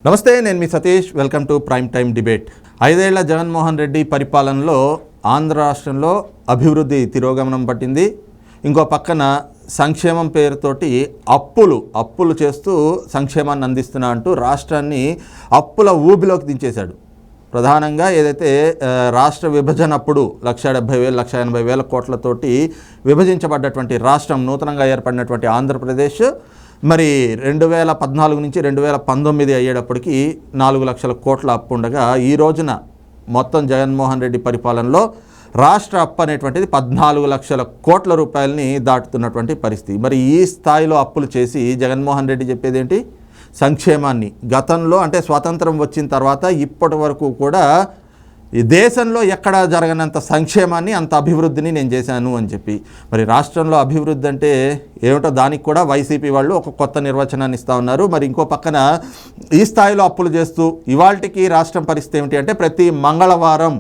నమస్తే, నేను మీ Satish. Welcome to prime time debate. 5 ఏళ్ల జగన్మోహన్ రెడ్డి పరిపాలనలో ఆంధ్ర రాష్ట్రంలో అభివృద్ధి తిరోగమనం పట్టింది. ఇంకో పక్కన సంక్షేమం పేరుతోటి అప్పులు చేస్తూ సంక్షేమాన్ని అందిస్తున్నా అంటూ రాష్ట్రాన్ని అప్పుల ఊబిలోకి దించేశాడు. ప్రధానంగా ఏదైతే రాష్ట్ర విభజన అప్పుడు 1,70,000 1,80,000 కోట్లతోటి విభజించబడ్డటువంటి రాష్ట్రం, నూతనంగా ఏర్పడినటువంటి ఆంధ్రప్రదేశ్ మరి 2014 నుంచి 2019 అయ్యేటప్పటికి 4 లక్షల కోట్ల అప్పు ఉండగా, ఈ రోజున మొత్తం జగన్మోహన్ రెడ్డి పరిపాలనలో రాష్ట్ర అప్పు అనేటువంటిది 14 లక్షల కోట్ల రూపాయలని దాటుతున్నటువంటి పరిస్థితి. మరి ఈ స్థాయిలో అప్పులు చేసి జగన్మోహన్ రెడ్డి చెప్పేది ఏంటి? సంక్షేమాన్ని గతంలో అంటే స్వాతంత్రం వచ్చిన తర్వాత ఇప్పటి వరకు కూడా ఈ దేశంలో ఎక్కడ జరగనంత సంక్షేమాన్ని, అంత అభివృద్ధిని నేను చేశాను అని చెప్పి. మరి రాష్ట్రంలో అభివృద్ధి అంటే ఏమిటో దానికి కూడా వైసీపీ వాళ్ళు ఒక కొత్త నిర్వచనాన్ని ఇస్తూ ఉన్నారు. మరి ఇంకో పక్కన ఈ స్థాయిలో అప్పులు చేస్తూ ఇవాళకి రాష్ట్రం పరిస్థితి ఏమిటి అంటే, ప్రతి మంగళవారం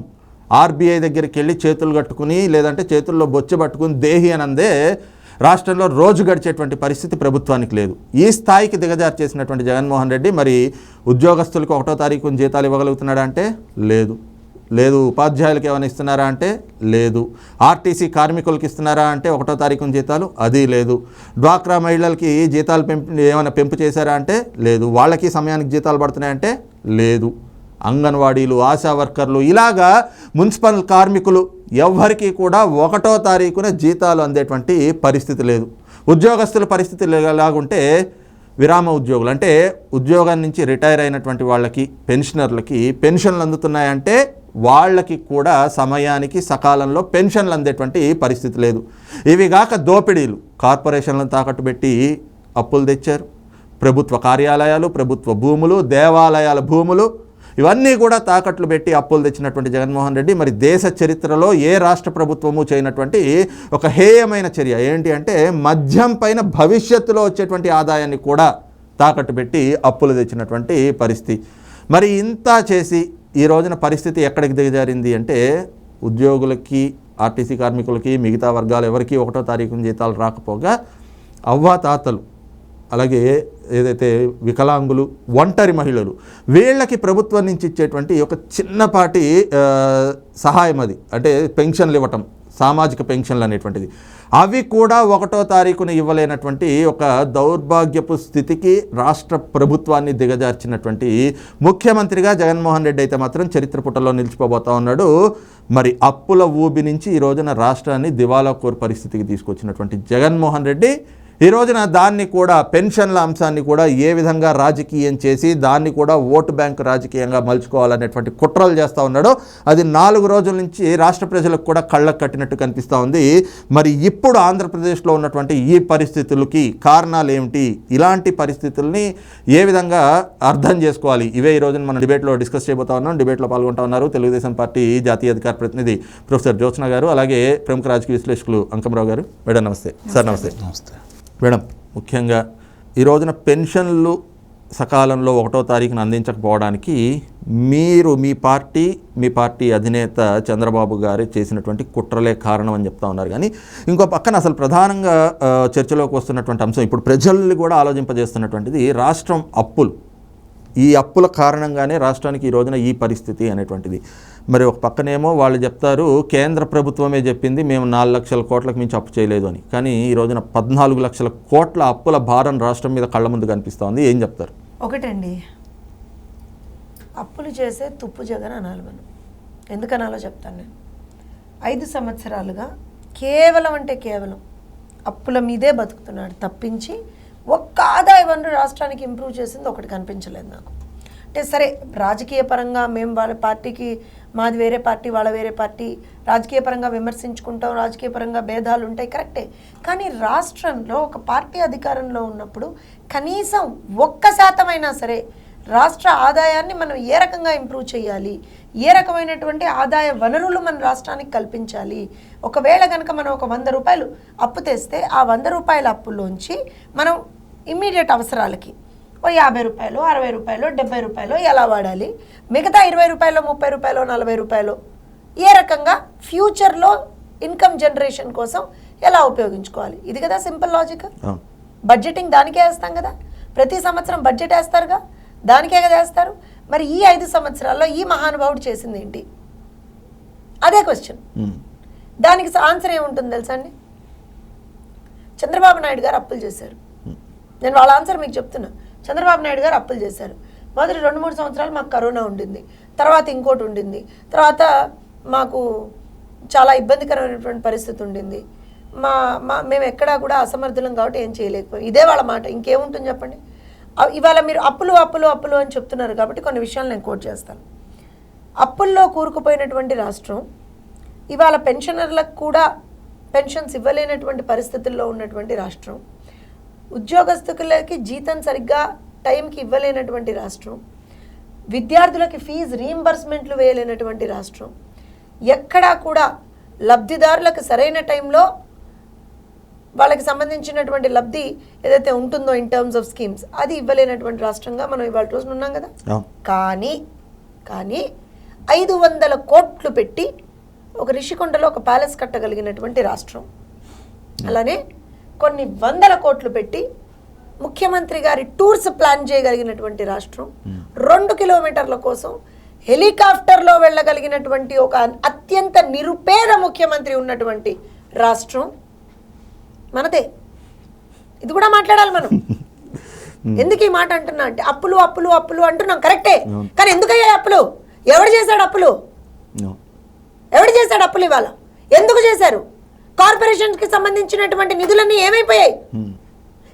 ఆర్బీఐ దగ్గరికి వెళ్ళి చేతులు కట్టుకుని, లేదంటే చేతుల్లో బొచ్చు పట్టుకుని దేహి అనందే రాష్ట్రంలో రోజు గడిచేటువంటి పరిస్థితి ప్రభుత్వానికి లేదు. ఈ స్థాయికి దిగజారు చేసినటువంటి జగన్మోహన్ రెడ్డి మరి ఉద్యోగస్తులకు 1వ తారీఖున జీతాలు ఇవ్వగలుగుతున్నాడా అంటే లేదు. ఉపాధ్యాయులకు ఏమైనా ఇస్తున్నారా అంటే లేదు. ఆర్టీసీ కార్మికులకి ఇస్తున్నారా అంటే 1వ తారీఖున జీతాలు, అది లేదు. డ్వాక్రా మహిళలకి జీతాలు ఏమైనా పెంపు చేశారా అంటే లేదు. వాళ్ళకి సమయానికి జీతాలు పడుతున్నాయంటే లేదు. అంగన్వాడీలు, ఆశా వర్కర్లు, ఇలాగా మున్సిపల్ కార్మికులు ఎవ్వరికీ కూడా 1వ తారీఖున జీతాలు అందేటువంటి పరిస్థితి లేదు. ఉద్యోగస్తుల పరిస్థితి ఎలాగుంటే, విరామ ఉద్యోగులు అంటే ఉద్యోగం నుంచి రిటైర్ అయినటువంటి వాళ్ళకి, పెన్షనర్లకి పెన్షన్లు అందుతున్నాయంటే వాళ్ళకి కూడా సమయానికి సకాలంలో పెన్షన్లు అందేటువంటి పరిస్థితి లేదు. ఇవి కాక దోపిడీలు, కార్పొరేషన్లను తాకట్టు పెట్టి అప్పులు తెచ్చారు. ప్రభుత్వ కార్యాలయాలు, ప్రభుత్వ భూములు, దేవాలయాల భూములు, ఇవన్నీ కూడా తాకట్లు పెట్టి అప్పులు తెచ్చినటువంటి జగన్మోహన్ రెడ్డి మరి దేశ చరిత్రలో ఏ రాష్ట్ర ప్రభుత్వము చేయనటువంటి ఒక హేయమైన చర్య ఏంటి అంటే, మద్యం పైన భవిష్యత్తులో వచ్చేటువంటి ఆదాయాన్ని కూడా తాకట్టు పెట్టి అప్పులు తెచ్చినటువంటి పరిస్థితి. మరి ఇంత చేసి ఈ రోజున పరిస్థితి ఎక్కడికి దిగజారింది అంటే, ఉద్యోగులకి, ఆర్టీసీ కార్మికులకి, మిగతా వర్గాలు ఎవరికి 1వ తారీఖున జీతాలు రాకపోగా అవ్వాతాతలు, అలాగే ఏదైతే వికలాంగులు, ఒంటరి మహిళలు, వీళ్ళకి ప్రభుత్వం నుంచి ఇచ్చేటువంటి ఒక చిన్నపాటి సహాయం, అది అంటే పెన్షన్లు ఇవ్వటం, సామాజిక పెన్షన్లు అనేటువంటిది, అవి కూడా 1వ తారీఖున ఇవ్వలేనటువంటి ఒక దౌర్భాగ్యపు స్థితికి రాష్ట్ర ప్రభుత్వాన్ని దిగజార్చినటువంటి ముఖ్యమంత్రిగా జగన్మోహన్ రెడ్డి అయితే మాత్రం చరిత్ర పుటల్లో నిలిచిపోబోతా ఉన్నాడు. మరి అప్పుల ఊబి నుంచి ఈ రోజున రాష్ట్రాన్ని దివాలా కోరు పరిస్థితికి తీసుకొచ్చినటువంటి జగన్మోహన్ రెడ్డి ఈ రోజున దాన్ని కూడా, పెన్షన్ల అంశాన్ని కూడా ఏ విధంగా రాజకీయం చేసి దాన్ని కూడా ఓటు బ్యాంకు రాజకీయంగా మలుచుకోవాలనేటువంటి కుట్రలు చేస్తూ ఉన్నాడో అది 4 రోజుల నుంచి రాష్ట్ర ప్రజలకు కూడా కళ్ళకు కట్టినట్టు కనిపిస్తూ ఉంది. మరి ఇప్పుడు ఆంధ్రప్రదేశ్లో ఉన్నటువంటి ఈ పరిస్థితులకి కారణాలు ఏమిటి, ఇలాంటి పరిస్థితుల్ని ఏ విధంగా అర్థం చేసుకోవాలి, ఇవే ఈ రోజున మనం డిబేట్లో డిస్కస్ చేయబోతా ఉన్నాం. డిబేట్లో పాల్గొంటూ ఉన్నారు తెలుగుదేశం పార్టీ జాతీయ అధికార ప్రతినిధి ప్రొఫెసర్ జ్యోత్స్న గారు, అలాగే ప్రముఖ రాజకీయ విశ్లేషకులు అంకమరావు గారు. మేడం నమస్తే. సార్ నమస్తే. మేడం, ముఖ్యంగా ఈ రోజున పెన్షన్లు సకాలంలో 1వ తారీఖున అందించకపోవడానికి మీరు మీ పార్టీ అధినేత చంద్రబాబు గారు చేసినటువంటి కుట్రలే కారణం అని చెప్తా ఉన్నారు. కానీ ఇంకో పక్కన అసలు ప్రధానంగా చర్చలోకి వస్తున్నటువంటి అంశం, ఇప్పుడు ప్రజల్ని కూడా ఆలోచింపజేస్తున్నటువంటిది రాష్ట్రం అప్పులు. ఈ అప్పుల కారణంగానే రాష్ట్రానికి ఈ రోజున ఈ పరిస్థితి అనేటువంటిది. మరి ఒక పక్కనేమో వాళ్ళు చెప్తారు, కేంద్ర ప్రభుత్వమే చెప్పింది మేము 4 లక్షల కోట్లకు మించి అప్పు చేయలేదు అని. కానీ ఈ రోజున 14 లక్షల కోట్ల అప్పుల భారం రాష్ట్రం మీద కళ్ళ ముందు కనిపిస్తూ ఉంది. ఏం చెప్తారు? ఒకటండి, అప్పులు చేసే తుప్పు జగన్ అనాలి మనం. ఎందుకనాలో చెప్తాను నేను. 5 సంవత్సరాలుగా కేవలం అప్పుల మీదే బతుకుతున్నాడు తప్పించి ఒక్క ఆదాయ వనరు రాష్ట్రానికి ఇంప్రూవ్ చేసింది ఒకటి కనిపించలేదు నాకు. అంటే సరే, రాజకీయ పరంగా మేము వాళ్ళ పార్టీకి, మాది వేరే పార్టీ, వాళ్ళ వేరే పార్టీ, రాజకీయ పరంగా విమర్శించుకుంటాం, రాజకీయ పరంగా భేదాలు ఉంటాయి, కరెక్టే. కానీ రాష్ట్రంలో ఒక పార్టీ అధికారంలో ఉన్నప్పుడు కనీసం 1% అయినా సరే రాష్ట్ర ఆదాయాన్ని మనం ఏ రకంగా ఇంప్రూవ్ చేయాలి, ఏ రకమైనటువంటి ఆదాయ వనరులు మన రాష్ట్రానికి కల్పించాలి. ఒకవేళ కనుక మనం ఒక 100 రూపాయలు అప్పు తెస్తే ఆ 100 రూపాయల అప్పులోంచి మనం ఇమ్మీడియట్ అవసరాలకి ఓ 50 రూపాయలు, 60 రూపాయలు, 70 రూపాయలు ఎలా వాడాలి, మిగతా 20 రూపాయలు, 30 రూపాయలు, 40 రూపాయలు ఏ రకంగా ఫ్యూచర్లో ఇన్కమ్ జనరేషన్ కోసం ఎలా ఉపయోగించుకోవాలి. ఇది కదా సింపుల్ లాజిక్. బడ్జెటింగ్ దానికే వేస్తాం కదా, ప్రతి సంవత్సరం బడ్జెట్ వేస్తారుగా. దానికే కదా వేస్తారు. మరి ఈ 5 సంవత్సరాల్లో ఈ మహానుభావుడు చేసింది ఏంటి? అదే క్వశ్చన్. దానికి ఆన్సర్ ఏముంటుంది తెలుసా అండి? చంద్రబాబు నాయుడు గారు అప్పులు చేశారు. నేను వాళ్ళ ఆన్సర్ మీకు చెప్తున్నా. చంద్రబాబు నాయుడు గారు అప్పులు చేశారు. మొదటి 2-3 సంవత్సరాలు మాకు కరోనా ఉండింది, తర్వాత ఇంకోటి ఉండింది, తర్వాత మాకు చాలా ఇబ్బందికరమైనటువంటి పరిస్థితి ఉండింది. మేము ఎక్కడా కూడా అసమర్థులం కాబట్టి ఏం చేయలేకపోయాం. ఇదే వాళ్ళ మాట. ఇంకేముంటుంది చెప్పండి? ఇవాళ మీరు అప్పులు అప్పులు అప్పులు అని చెప్తున్నారు కాబట్టి కొన్ని విషయాలు నేను కోట్ చేస్తాను. అప్పుల్లో కూరుకుపోయినటువంటి రాష్ట్రం, ఇవాళ పెన్షనర్లకు కూడా పెన్షన్స్ ఇవ్వలేనటువంటి పరిస్థితుల్లో ఉన్నటువంటి రాష్ట్రం, ఉద్యోగస్తులకి జీతం సరిగ్గా టైంకి ఇవ్వలేనటువంటి రాష్ట్రం, విద్యార్థులకి ఫీజు రీయింబర్స్మెంట్లు వేయలేనటువంటి రాష్ట్రం, ఎక్కడా కూడా లబ్ధిదారులకు సరైన టైంలో వాళ్ళకి సంబంధించినటువంటి లబ్ధి ఏదైతే ఉంటుందో ఇన్ టర్మ్స్ ఆఫ్ స్కీమ్స్ అది ఇవ్వలేనటువంటి రాష్ట్రంగా మనం ఇవాళ రోజున ఉన్నాం కదా. కానీ 500 కోట్లు పెట్టి ఒక రిషికొండలో ఒక ప్యాలెస్ కట్టగలిగినటువంటి రాష్ట్రం, అలానే కొన్ని 100 కోట్లు పెట్టి ముఖ్యమంత్రి గారి టూర్స్ ప్లాన్ చేయగలిగినటువంటి రాష్ట్రం, 2 కిలోమీటర్ల కోసం హెలికాప్టర్లో వెళ్ళగలిగినటువంటి ఒక అత్యంత నిరుపేద ముఖ్యమంత్రి ఉన్నటువంటి రాష్ట్రం మనదే. ఇది కూడా మాట్లాడాలి మనం. ఎందుకు ఈ మాట అంటున్నా అంటే అప్పులు అప్పులు అప్పులు అంటున్నాం, కరెక్టే. కానీ ఎందుకయ్యా అప్పులు? ఎవడు చేశాడు అప్పులు? ఎవడు చేశాడు అప్పులు? ఇవాళ ఎందుకు చేశారు? కార్పొరేషన్కి సంబంధించినటువంటి నిధులన్నీ ఏమైపోయాయి?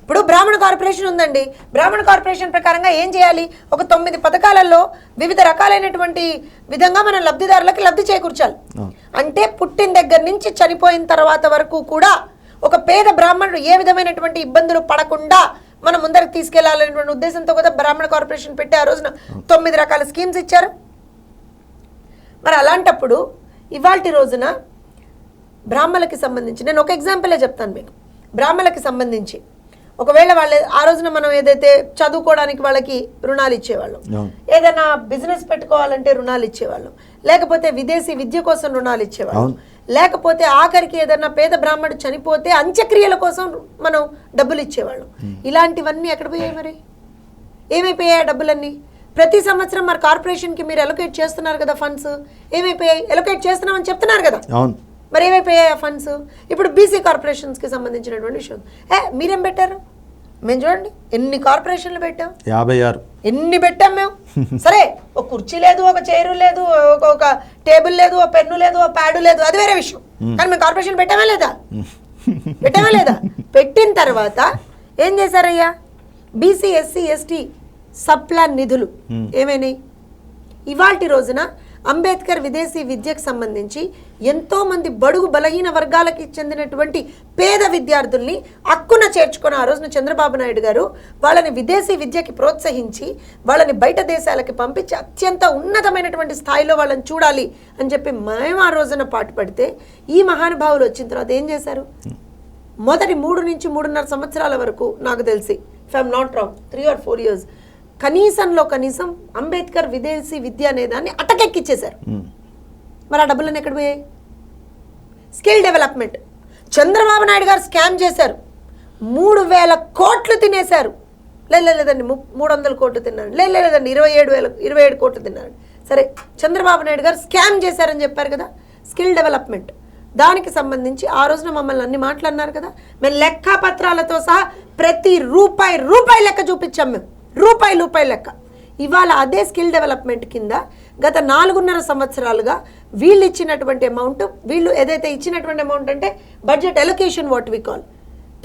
ఇప్పుడు బ్రాహ్మణ కార్పొరేషన్ ఉందండి. బ్రాహ్మణ కార్పొరేషన్ ప్రకారంగా ఏం చేయాలి? ఒక 9 పథకాలలో వివిధ రకాలైనటువంటి విధంగా మనం లబ్ధిదారులకి లబ్ధి చేకూర్చాలి. అంటే పుట్టిన దగ్గర నుంచి చనిపోయిన తర్వాత వరకు కూడా ఒక పేద బ్రాహ్మణుడు ఏ విధమైనటువంటి ఇబ్బందులు పడకుండా మనం ముందరికి తీసుకెళ్లాలనేటువంటి ఉద్దేశంతో కదా బ్రాహ్మణ కార్పొరేషన్ పెట్టి ఆ రోజున 9 రకాల స్కీమ్స్ ఇచ్చారు. మరి అలాంటప్పుడు ఇవాల్టి రోజున బ్రాహ్మణులకి సంబంధించి నేను ఒక ఎగ్జాంపులే చెప్తాను మీకు. బ్రాహ్మణులకి సంబంధించి ఒకవేళ వాళ్ళు ఆ రోజున మనం ఏదైతే చదువుకోవడానికి వాళ్ళకి రుణాలు ఇచ్చేవాళ్ళం, ఏదైనా బిజినెస్ పెట్టుకోవాలంటే రుణాలు ఇచ్చేవాళ్ళం, లేకపోతే విదేశీ విద్య కోసం రుణాలు ఇచ్చేవాళ్ళం, లేకపోతే ఆఖరికి ఏదైనా పేద బ్రాహ్మణుడు చనిపోతే అంత్యక్రియల కోసం మనం డబ్బులు ఇచ్చేవాళ్ళం. ఇలాంటివన్నీ ఎక్కడ పోయాయి? మరి ఏమైపోయాయి డబ్బులన్నీ? ప్రతి సంవత్సరం మరి కార్పొరేషన్కి మీరు ఎలొకేట్ చేస్తున్నారు కదా ఫండ్స్, ఏమైపోయాయి? ఎలొకేట్ చేస్తున్నామని చెప్తున్నారు కదా, మరి ఏమైపోయాయి ఆ ఫండ్స్? ఇప్పుడు బీసీ కార్పొరేషన్స్కి సంబంధించినటువంటి విషయం మీరేం పెట్టారు? మేము చూడండి ఎన్ని కార్పొరేషన్లు పెట్టాం, 56 ఎన్ని పెట్టాం మేము. సరే, ఒక కుర్చీ లేదు, ఒక చైరు లేదు, ఒక టేబుల్ లేదు, ఒక పెన్ను లేదు, ఒక ప్యాడు లేదు, అది వేరే విషయం. కానీ మేము కార్పొరేషన్ పెట్టామా లేదా? పెట్టామా లేదా? పెట్టిన తర్వాత ఏం చేశారయ్యా? BC SC ST sub plan నిధులు ఏమైనాయి? ఇవాల్టి రోజున అంబేద్కర్ విదేశీ విద్యకు సంబంధించి ఎంతోమంది బడుగు బలహీన వర్గాలకి చెందినటువంటి పేద విద్యార్థుల్ని హక్కున చేర్చుకొని ఆ రోజున చంద్రబాబు నాయుడు గారు వాళ్ళని విదేశీ విద్యకి ప్రోత్సహించి వాళ్ళని బయట దేశాలకి పంపించి అత్యంత ఉన్నతమైనటువంటి స్థాయిలో వాళ్ళని చూడాలి అని చెప్పి మేము ఆ రోజున పాటుపడితే ఈ మహానుభావులు వచ్చిన తర్వాత ఏం చేశారు? మొదటి 3 నుంచి 3.5 సంవత్సరాల వరకు నాకు తెలిసి, if I'm not wrong, 3 or 4 years కనీసం అంబేద్కర్ విదేశీ విద్య అనే దాన్ని అటకెక్కిచ్చేశారు. మరి ఆ డబ్బులన్నీ ఎక్కడ పోయాయి? స్కిల్ డెవలప్మెంట్ చంద్రబాబు నాయుడు గారు స్కామ్ చేశారు. 3,000 కోట్లు తినేశారు. లేదండి 300 కోట్లు తిన్నారు. లేదండి 27 కోట్లు తిన్నారు. సరే, చంద్రబాబు నాయుడు గారు స్కామ్ చేశారని చెప్పారు కదా. స్కిల్ డెవలప్మెంట్ దానికి సంబంధించి ఆ రోజున మమ్మల్ని అన్ని మాట్లాడినారు కదా. మేము లెక్కపత్రాలతో సహా ప్రతి రూపాయి లెక్క చూపించాం. మేము రూపాయి లెక్క. ఇవాళ అదే స్కిల్ డెవలప్మెంట్ కింద గత 4.5 సంవత్సరాలుగా వీళ్ళు ఇచ్చినటువంటి అమౌంట్, వీళ్ళు ఏదైతే ఇచ్చినటువంటి అమౌంట్ అంటే budget allocation what we call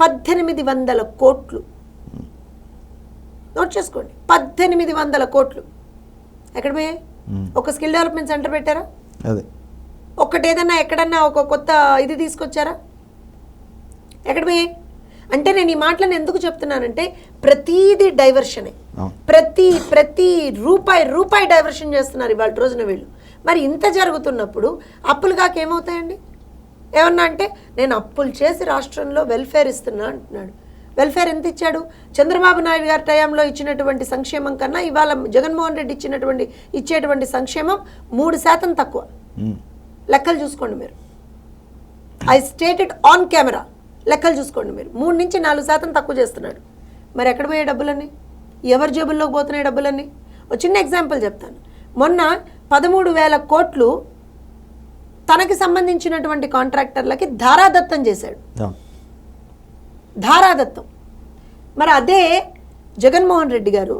1800 కోట్లు. నోట్ చేసుకోండి, 1800 కోట్లు ఎక్కడ పోయాయి? ఒక స్కిల్ డెవలప్మెంట్ సెంటర్ పెట్టారా? ఒక్కటి ఏదన్నా ఎక్కడన్నా ఒక కొత్త ఇది తీసుకొచ్చారా? ఎక్కడ పోయాయి? అంటే నేను ఈ మాటలను ఎందుకు చెప్తున్నానంటే ప్రతిదీ డైవర్షనే. ప్రతి రూపాయి డైవర్షన్ చేస్తున్నారు ఇవాళ రోజున వీళ్ళు. మరి ఇంత జరుగుతున్నప్పుడు అప్పులు కాక ఏమవుతాయండి? ఏమన్నా అంటే నేను అప్పులు చేసి రాష్ట్రంలో వెల్ఫేర్ ఇస్తున్నా అంటున్నాడు. వెల్ఫేర్ ఎంత ఇచ్చాడు? చంద్రబాబు నాయుడు గారి టైంలో ఇచ్చినటువంటి సంక్షేమం కన్నా ఇవాళ జగన్మోహన్ రెడ్డి ఇచ్చేటువంటి సంక్షేమం 3% తక్కువ. లెక్కలు చూసుకోండి మీరు. I stated on camera. లెక్కలు చూసుకోండి మీరు. 3 నుంచి 4% తక్కువ చేస్తున్నాడు. మరి ఎక్కడ పోయే డబ్బులన్నీ? ఎవరి జేబుల్లోకి పోతున్నాయి డబ్బులన్నీ? ఒక చిన్న ఎగ్జాంపుల్ చెప్తాను. మొన్న 13,000 కోట్లు తనకి సంబంధించినటువంటి కాంట్రాక్టర్లకి ధారాదత్తం చేశాడు. ధారాదత్తం. మరి అదే జగన్మోహన్ రెడ్డి గారు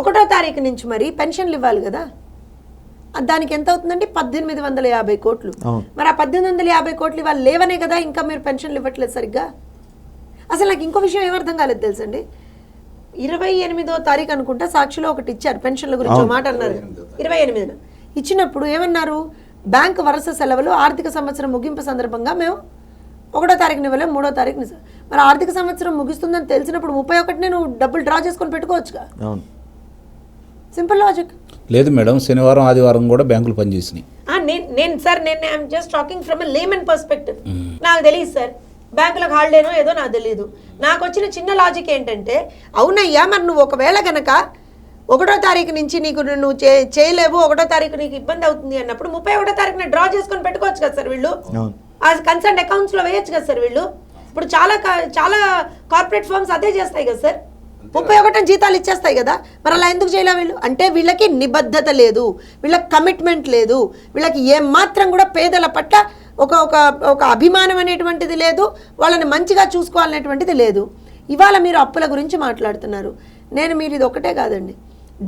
1వ తారీఖు నుంచి మరి పెన్షన్లు ఇవ్వాలి కదా, దానికి ఎంత అవుతుందండి? 1850 కోట్లు. మరి ఆ 1850 కోట్లు ఇవాళ లేవనే కదా ఇంకా మీరు పెన్షన్లు ఇవ్వట్లేదు సరిగ్గా. అసలు నాకు ఇంకో విషయం ఏమర్థం కాలేదు తెలుసండి. 28వ తారీఖు అనుకుంటా సాక్షిలో ఒకటి ఇచ్చారు పెన్షన్ల గురించి మాట అన్నారు. 28న ఇచ్చినప్పుడు ఏమన్నారు? బ్యాంకు వరుస సెలవులు ఆర్థిక సంవత్సరం ముగింపు సందర్భంగా మేము 1వ తారీఖున ఇవ్వలేము, 3వ తారీఖున. మరి ఆర్థిక సంవత్సరం ముగిస్తుందని తెలిసినప్పుడు 31నే నువ్వు డబ్బులు డ్రా చేసుకొని పెట్టుకోవచ్చుగా. Simple logic. లేదు మేడం, శనివారం ఆదివారం కూడా బ్యాంకులు పనిచేసినాయి. నేను I'm just talking from a layman perspective. నాకు తెలియదు సార్, బ్యాంకులకు హాలిడేనో ఏదో నాకు తెలియదు. నాకు వచ్చిన చిన్న లాజిక్ ఏంటంటే, అవునయ్యా మరి నువ్వు ఒకవేళ గనక 1వ తారీఖు నుంచి నువ్వు చేయలేవు, 1వ తారీఖు నీకు ఇబ్బంది అవుతుంది అన్నప్పుడు 31వ తారీఖున డ్రా చేసుకొని పెట్టుకోవచ్చు కదా సార్ వీళ్ళు. ఆ కన్సర్న్ అకౌంట్స్ లో వేయచ్చు కదా సార్ వీళ్ళు. ఇప్పుడు చాలా కార్పొరేట్ ఫర్మ్స్ అదే చేస్తాయి కదా సార్, 31న జీతాలు ఇచ్చేస్తాయి కదా. మరి అలా ఎందుకు చేయలే వీళ్ళు? అంటే వీళ్ళకి నిబద్ధత లేదు, వీళ్ళకి కమిట్మెంట్ లేదు, వీళ్ళకి ఏమాత్రం కూడా పేదల పట్ల ఒక అభిమానం అనేటువంటిది లేదు, వాళ్ళని మంచిగా చూసుకోవాలనేటువంటిది లేదు. ఇవాళ మీరు అప్పుల గురించి మాట్లాడుతున్నారు. మీరు ఇది ఒకటే కాదండి,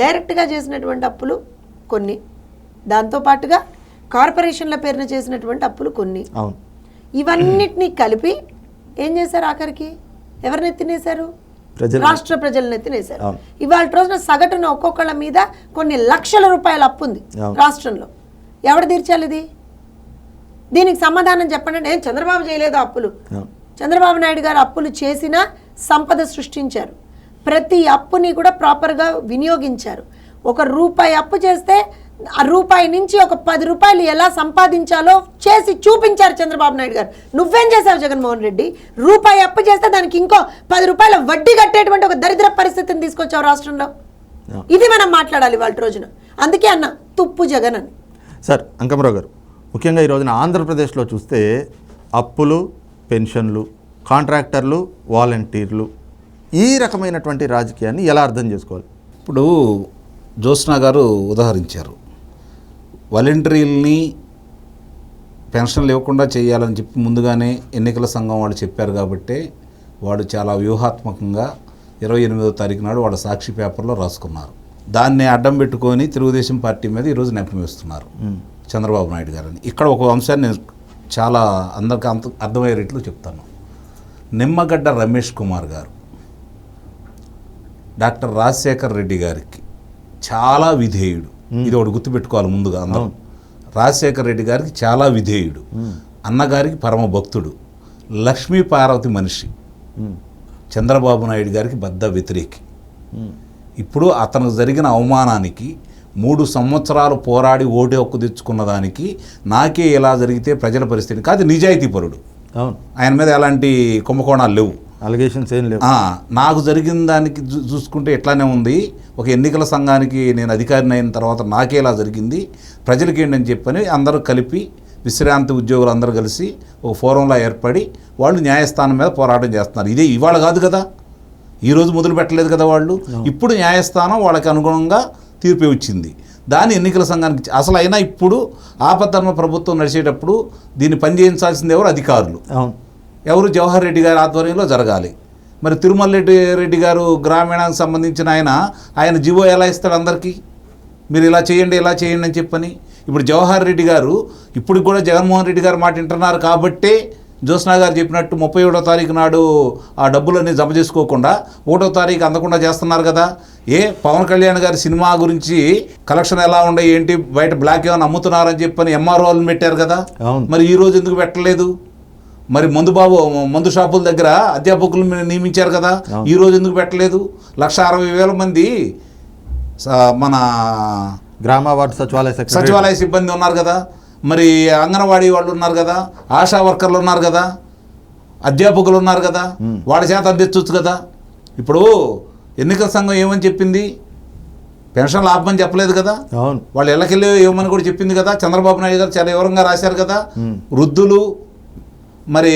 డైరెక్ట్గా చేసినటువంటి అప్పులు కొన్ని, దాంతోపాటుగా కార్పొరేషన్ల పేరున చేసినటువంటి అప్పులు కొన్ని, ఇవన్నిటినీ కలిపి ఏం చేశారు? ఆఖరికి ఎవరిని ఎత్తినేశారు? రాష్ట్ర ప్రజలను ఎత్తినేశారు. ఇవాళ రోజున సగటున ఒక్కొక్కళ్ళ మీద కొన్ని లక్షల రూపాయల అప్పు ఉంది రాష్ట్రంలో. ఎవరు తీర్చాలి ఇది? దీనికి సమాధానం చెప్పండి. నేను చంద్రబాబు చేయలేదు అప్పులు. చంద్రబాబు నాయుడు గారు అప్పులు చేసినా సంపద సృష్టించారు, ప్రతి అప్పుని కూడా ప్రాపర్గా వినియోగించారు. 1 రూపాయి అప్పు చేస్తే ఆ రూపాయి నుంచి ఒక 10 రూపాయలు ఎలా సంపాదించాలో చేసి చూపించారు చంద్రబాబు నాయుడు గారు. నువ్వేం చేశావు జగన్మోహన్ రెడ్డి? రూపాయి అప్పు చేస్తే దానికి ఇంకో 10 రూపాయల వడ్డీ కట్టేటువంటి ఒక దరిద్ర పరిస్థితిని తీసుకొచ్చావు రాష్ట్రంలో. ఇది మనం మాట్లాడాలి వాళ్ళ రోజున. అందుకే అన్న తుప్పు జగన్ అని. సార్ అంకమరావు గారు, ముఖ్యంగా ఈ రోజున ఆంధ్రప్రదేశ్లో చూస్తే అప్పులు, పెన్షన్లు, కాంట్రాక్టర్లు, వాలంటీర్లు, ఈ రకమైనటువంటి రాజకీయాన్ని ఎలా అర్థం చేసుకోవాలి? ఇప్పుడు జ్యోత్స్న గారు ఉదాహరించారు, వాలంటీర్లని పెన్షన్లు ఇవ్వకుండా చేయాలని చెప్పి ముందుగానే ఎన్నికల సంఘం వాళ్ళు చెప్పారు. కాబట్టి వాడు చాలా వ్యూహాత్మకంగా 28వ తారీఖు నాడు వాళ్ళ సాక్షి పేపర్లో రాసుకున్నారు. దాన్ని అడ్డం పెట్టుకొని తెలుగుదేశం పార్టీ మీద ఈరోజు నెపం వేస్తున్నారు చంద్రబాబు నాయుడు గారని. ఇక్కడ ఒక అంశాన్ని నేను చాలా అందరికీ అర్థమయ్యే రీతిలో చెప్తాను. నిమ్మగడ్డ రమేష్ కుమార్ గారు డాక్టర్ రాజశేఖర్ రెడ్డి గారికి చాలా విధేయుడు. ఇది ఒకటి గుర్తుపెట్టుకోవాలి ముందుగా అందరూ. రాజశేఖర్ రెడ్డి గారికి చాలా విధేయుడు, అన్నగారికి పరమ భక్తుడు, లక్ష్మీ పార్వతి మనిషి, చంద్రబాబు నాయుడు గారికి బద్ద వ్యతిరేకి. ఇప్పుడు అతనికి జరిగిన అవమానానికి 3 సంవత్సరాలు పోరాడి ఓటు హక్కు తెచ్చుకున్న దానికి నాకే ఇలా జరిగితే ప్రజల పరిస్థితి కాదు. నిజాయితీపరుడు, ఆయన మీద ఎలాంటి కుంభకోణాలు లేవు, అలిగేషన్స్ ఏం లేవు. నాకు జరిగిన దానికి చూసుకుంటే ఎట్లానే ఉంది. ఒక ఎన్నికల సంఘానికి నేను అధికారిని అయిన తర్వాత నాకే ఇలా జరిగింది, ప్రజలకి ఏంటని చెప్పని అందరూ కలిపి విశ్రాంతి ఉద్యోగులు అందరూ కలిసి ఒక ఫోరంలా ఏర్పడి వాళ్ళు న్యాయస్థానం మీద పోరాటం చేస్తున్నారు. ఇదే ఇవాళ కాదు కదా, ఈరోజు మొదలు పెట్టలేదు కదా వాళ్ళు. ఇప్పుడు న్యాయస్థానం వాళ్ళకి అనుగుణంగా తీర్పు ఇచ్చింది. దాని ఎన్నికల సంఘానికి అసలు అయినా ఇప్పుడు ఆపద్ధర్మ ప్రభుత్వం నడిచేటప్పుడు దీన్ని పనిచేయించాల్సింది ఎవరు? అధికారులు. ఎవరు? జవహర్ రెడ్డి గారి ఆధ్వర్యంలో జరగాలి. మరి తిరుమల రెడ్డి గారు గ్రామీణానికి సంబంధించిన ఆయన జీవో ఎలా ఇస్తాడు అందరికీ? మీరు ఇలా చేయండి ఇలా చేయండి అని చెప్పని. ఇప్పుడు జవహర్ రెడ్డి గారు ఇప్పుడు కూడా జగన్మోహన్ రెడ్డి గారు మాట వింటున్నారు కాబట్టే జ్యోత్స్న గారు చెప్పినట్టు 31వ తారీఖు నాడు ఆ డబ్బులన్నీ జమ చేసుకోకుండా 1వ తారీఖు అందకుండా చేస్తున్నారు కదా. పవన్ కళ్యాణ్ గారి సినిమా గురించి కలెక్షన్ ఎలా ఉండే ఏంటి, బయట బ్లాక్ ఏమైనా అమ్ముతున్నారని చెప్పని ఎంఆర్ఓలను పెట్టారు కదా. మరి ఈ రోజు ఎందుకు పెట్టలేదు? మరి మందు షాపుల దగ్గర అధ్యాపకులు నియమించారు కదా, ఈ రోజు ఎందుకు పెట్టలేదు? 1,60,000 మంది మన గ్రామ వార్డు సచివాలయ సిబ్బంది ఉన్నారు కదా, మరి అంగన్వాడీ వాళ్ళు ఉన్నారు కదా, ఆశా వర్కర్లు ఉన్నారు కదా, అధ్యాపకులు ఉన్నారు కదా, వాళ్ళ చేత అందించవచ్చు కదా. ఇప్పుడు ఎన్నికల సంఘం ఏమని చెప్పింది? పెన్షన్లు ఆపమని చెప్పలేదు కదా, వాళ్ళు ఇళ్ళకెళ్ళి ఏమని కూడా చెప్పింది కదా. చంద్రబాబు నాయుడు గారు చాలా వివరంగా రాశారు కదా. వృద్ధులు, మరి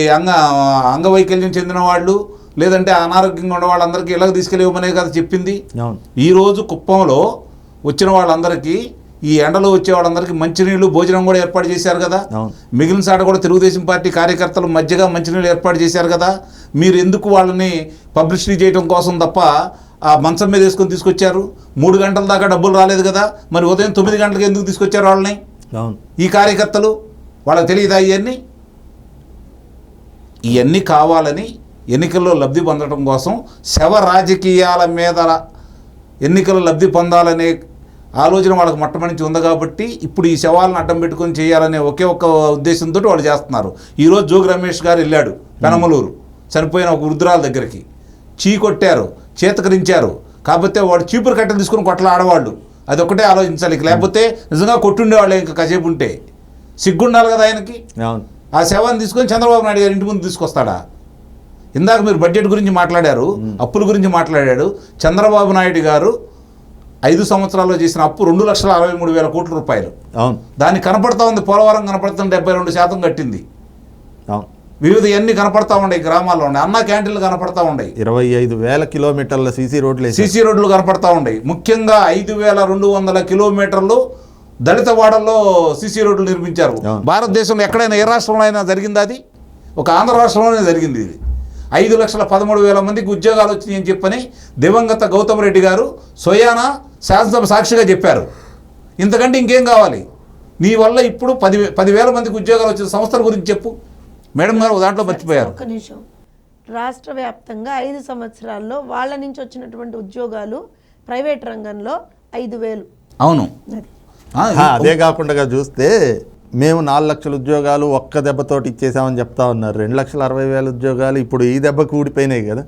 అంగవైకల్యం చెందిన వాళ్ళు, లేదంటే అనారోగ్యంగా ఉన్న వాళ్ళందరికీ ఇళ్ళకి తీసుకెళ్ళివ్వమనే కదా చెప్పింది. అవును. ఈరోజు కుప్పంలో వచ్చిన వాళ్ళందరికీ, ఈ ఎండలో వచ్చే వాళ్ళందరికీ మంచినీళ్ళు, భోజనం కూడా ఏర్పాటు చేశారు కదా. మిగిలిన సాట కూడా తెలుగుదేశం పార్టీ కార్యకర్తలు మధ్యగా మంచినీళ్ళు ఏర్పాటు చేశారు కదా. మీరు ఎందుకు వాళ్ళని పబ్లిసిటీ చేయడం కోసం తప్ప ఆ మంచం మీద వేసుకొని తీసుకొచ్చారు? 3 గంటల దాకా డబ్బులు రాలేదు కదా, మరి ఉదయం 9 గంటలకు ఎందుకు తీసుకొచ్చారు వాళ్ళని? ఈ కార్యకర్తలు వాళ్ళకి తెలియదా ఇవన్నీ కావాలని ఎన్నికల్లో లబ్ధి పొందడం కోసం శవ రాజకీయాల మీద ఎన్నికల్లో లబ్ధి పొందాలనే ఆలోచన వాళ్ళకి మొట్టమొదటి ఉంది కాబట్టి ఇప్పుడు ఈ శవాలను అడ్డం పెట్టుకొని చేయాలనే ఒకే ఒక్క ఉద్దేశంతో వాళ్ళు చేస్తున్నారు. ఈరోజు జోగి రమేష్ గారు వెళ్ళాడు పెనమలూరు చనిపోయిన ఒక వృద్ధురాల దగ్గరికి, కొట్టారు, చేతకరించారు. కాకపోతే వాడు చీపురు కట్టెలు తీసుకుని కొట్టలు ఆడవాళ్ళు, అది ఒకటే ఆలోచించాలి. లేకపోతే నిజంగా కొట్టుండేవాళ్ళు ఇంకా కాసేపు ఉంటే. సిగ్గుండాలి కదా ఆయనకి. ఆ శవాన్ని తీసుకొని చంద్రబాబు నాయుడు గారు ఇంటి ముందు తీసుకొస్తాడా? ఇందాక మీరు బడ్జెట్ గురించి మాట్లాడారు, అప్పుల గురించి మాట్లాడాడు. చంద్రబాబు నాయుడు గారు 5 సంవత్సరాల్లో చేసిన అప్పు 2,63,000 కోట్ల రూపాయలు. దాన్ని కనపడతా ఉంది. పోలవరం కనపడుతుంది, 72% కట్టింది. వివిధ అన్ని కనపడతా ఉన్నాయి, గ్రామాల్లో ఉన్నాయి. అన్న క్యాంటీన్లు కనపడతా ఉన్నాయి. 25,000 కిలోమీటర్ల సీసీ రోడ్లు కనపడతా ఉన్నాయి. ముఖ్యంగా 5,200 కిలోమీటర్లు దళిత వాడల్లో సీసీ రోడ్లు నిర్మించారు. భారతదేశంలో ఎక్కడైనా ఏ రాష్ట్రంలో అయినా జరిగింది? అది ఒక ఆంధ్ర రాష్ట్రంలోనే జరిగింది. ఇది 5,13,000 మందికి ఉద్యోగాలు వచ్చినాయి అని చెప్పని దివంగత గౌతమ్ రెడ్డి గారు స్వయానా శాసనసభ సాక్షిగా చెప్పారు. ఇంతకంటే ఇంకేం కావాలి? నీ వల్ల ఇప్పుడు 10,000 మందికి ఉద్యోగాలు వచ్చిన సంస్థల గురించి చెప్పు. మేడం గారు దాంట్లో మర్చిపోయారు. ఒక్క నిమిషం. రాష్ట్ర వ్యాప్తంగా 5 సంవత్సరాల్లో వాళ్ళ నుంచి వచ్చినటువంటి ఉద్యోగాలు ప్రైవేట్ రంగంలో 5,000. అవును. అదే కాకుండా చూస్తే మేము 4 లక్షల ఉద్యోగాలు ఒక్క దెబ్బతోటి ఇచ్చేసామని చెప్తా ఉన్నారు. 2,60,000 ఉద్యోగాలు ఇప్పుడు ఈ దెబ్బకు ఊడిపోయినాయి కదా.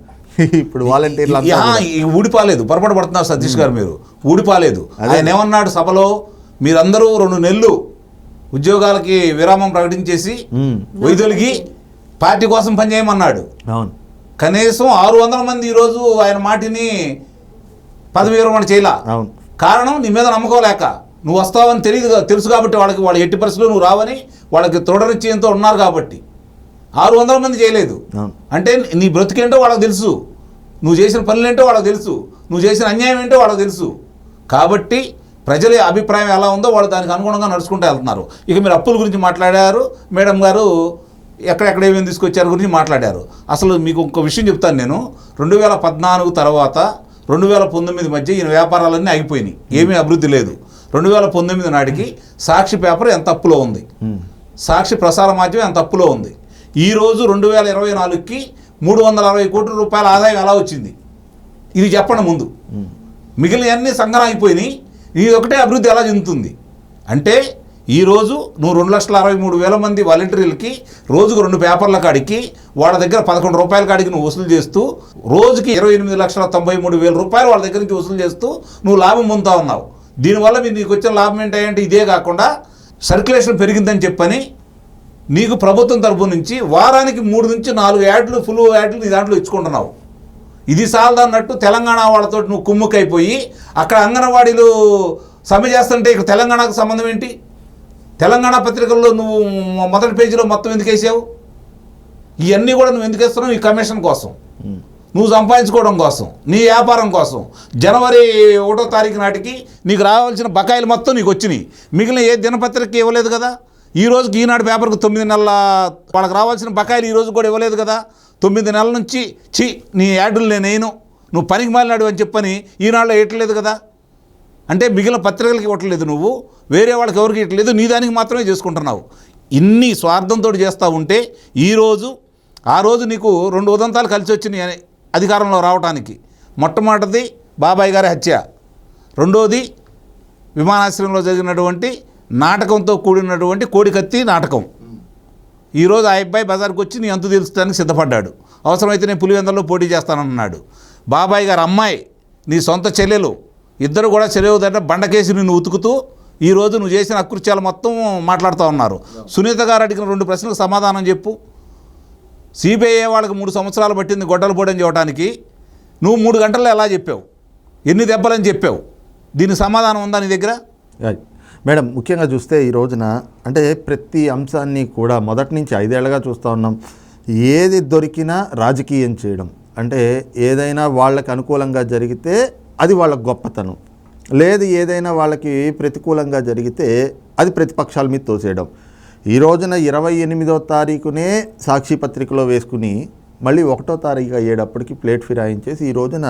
ఇప్పుడు వాలంటీర్లు ఊడిపోలేదు, పొరపాటు పడుతున్నారు సతీష్ గారు. మీరు ఊడిపోలేదు. ఆయన ఏమన్నాడు సభలో, మీరందరూ 2 నెలలు ఉద్యోగాలకి విరామం ప్రకటించేసి వైద్యులకి పార్టీ కోసం పనిచేయమన్నాడు. కనీసం 600 మంది ఈరోజు ఆయన మాటిని పదవి విరమణ చేయలా. కారణం నీ మీద నమ్మకం లేక. నువ్వు వస్తావని తెలుసు కాబట్టి వాళ్ళ ఎట్టి పరిస్థితుల్లో నువ్వు రావని వాళ్ళకి తొడరిచ్చేంతో ఉన్నారు కాబట్టి 600 మంది చేయలేదు. అంటే నీ బ్రతికేంటో వాళ్ళకి తెలుసు, నువ్వు చేసిన పనులేంటో వాళ్ళకి తెలుసు, నువ్వు చేసిన అన్యాయం ఏంటో వాళ్ళకి తెలుసు. కాబట్టి ప్రజల అభిప్రాయం ఎలా ఉందో వాళ్ళు దానికి అనుగుణంగా నడుచుకుంటూ వెళ్తున్నారు. ఇక మీరు అప్పుల గురించి మాట్లాడారు, మేడం గారు ఎక్కడెక్కడ ఏమేమి తీసుకొచ్చారు గురించి మాట్లాడారు. అసలు మీకు ఒక విషయం చెప్తాను నేను. 2014 తర్వాత 2019 మధ్య ఈయన వ్యాపారాలన్నీ ఆగిపోయినాయి, ఏమీ అభివృద్ధి లేదు. 2019 నాటికి సాక్షి పేపర్ ఎంత అప్పులో ఉంది, సాక్షి ప్రసార మాధ్యమం ఎంత అప్పులో ఉంది. ఈరోజు 2024కి 360 కోట్ల రూపాయల ఆదాయం ఎలా వచ్చింది? ఇది చెప్పండి ముందు. మిగిలిన అన్ని సంఘం అయిపోయినాయి, ఇది ఒకటే అభివృద్ధి ఎలా చెందుతుంది? అంటే ఈరోజు నువ్వు 2,63,000 మంది వాలంటీర్లకి రోజుకు 2 పేపర్ల కాడికి వాళ్ళ దగ్గర 11 రూపాయల కాడికి నువ్వు వసూలు చేస్తూ రోజుకి 28,93,000 రూపాయలు వాళ్ళ దగ్గర నుంచి వసూలు చేస్తూ నువ్వు లాభం పొందుతా ఉన్నావు. దీనివల్ల నీకు వచ్చిన లాభం ఏంటంటే ఇదే కాకుండా సర్క్యులేషన్ పెరిగిందని చెప్పని నీకు ప్రభుత్వం తరపు నుంచి వారానికి 3 నుంచి 4 యాడ్లు, ఫుల్ యాడ్లు నీ దాంట్లో ఇచ్చుకుంటున్నావు. ఇది సాలదన్నట్టు తెలంగాణ వాళ్ళతో నువ్వు కుమ్ముకైపోయి అక్కడ అంగన్వాడీలు సమ్మె చేస్తుంటే ఇక్కడ తెలంగాణకు సంబంధం ఏంటి? తెలంగాణ పత్రికల్లో నువ్వు మొదటి పేజీలో మొత్తం ఎందుకు వేసావు? ఇవన్నీ కూడా నువ్వు ఎందుకు వేస్తున్నావు? ఈ కమిషన్ కోసం, నువ్వు సంపాదించుకోవడం కోసం, నీ వ్యాపారం కోసం. జనవరి 1వ తారీఖు నాటికి నీకు రావాల్సిన బకాయిలు మొత్తం నీకు వచ్చినాయి. మిగిలిన ఏ దినపత్రికకి ఇవ్వలేదు కదా. ఈ రోజుకి ఈనాడు పేపర్కి 9 నెలల వాళ్ళకి రావాల్సిన బకాయిలు ఈ రోజు కూడా ఇవ్వలేదు కదా. 9 నెలల నుంచి నీ యాడ్లు నేను నువ్వు పనికి మాలినాడు అని చెప్పని ఈనాడులో ఇవ్వట్లేదు కదా. అంటే మిగిలిన పత్రికలకి ఇవ్వట్లేదు, నువ్వు వేరే వాళ్ళకి ఎవరికి ఇవ్వట్లేదు, నీ దానికి మాత్రమే చేసుకుంటున్నావు. ఇన్ని స్వార్థంతో చేస్తూ ఉంటే ఈరోజు ఆ రోజు నీకు 2 ఉదంతాలు కలిసి వచ్చినాయి అధికారంలో రావడానికి. మొట్టమొదటిది బాబాయ్ గారి హత్య, రెండోది విమానాశ్రయంలో జరిగినటువంటి నాటకంతో కూడినటువంటి కోడికత్తి నాటకం. ఈరోజు ఆ అబ్బాయి బజార్కి వచ్చి నీ అంతు తెలుస్తానికి సిద్ధపడ్డాడు. అవసరమైతే నేను పులివెందులలో పోటీ చేస్తానన్నాడు. బాబాయ్ గారు అమ్మాయి, నీ సొంత చెల్లెలు, ఇద్దరు కూడా చెల్లెవుదంటే బండకేసి నిన్ను ఉతుకుతూ ఈరోజు నువ్వు చేసిన అకృత్యాలు మొత్తం మాట్లాడుతూ ఉన్నారు. సునీత గారు అడిగిన 2 ప్రశ్నలకు సమాధానం చెప్పు. సిబిఐ వాళ్ళకి 3 సంవత్సరాలు పట్టింది గొడ్డలు పొడని చెప్పడానికి, నువ్వు 3 గంటల్లో ఎలా చెప్పావు? ఎన్ని దెబ్బలని చెప్పావు? దీనికి సమాధానం ఉందా నీ దగ్గర? మేడం, ముఖ్యంగా చూస్తే ఈ రోజున అంటే ప్రతి అంశాన్ని కూడా మొదటి నుంచి 5 ఏళ్లుగా చూస్తూ ఉన్నాం. ఏది దొరికినా రాజకీయం చేయడం, అంటే ఏదైనా వాళ్ళకి అనుకూలంగా జరిగితే అది వాళ్ళ గొప్పతనం, లేదు ఏదైనా వాళ్ళకి ప్రతికూలంగా జరిగితే అది ప్రతిపక్షాల మీద తోసేయడం. ఈ రోజున 28వ తారీఖునే సాక్షి పత్రికలో వేసుకుని మళ్ళీ 1వ తారీఖు అయ్యేటప్పటికి ప్లేట్ ఫిరాయించేసి ఈ రోజున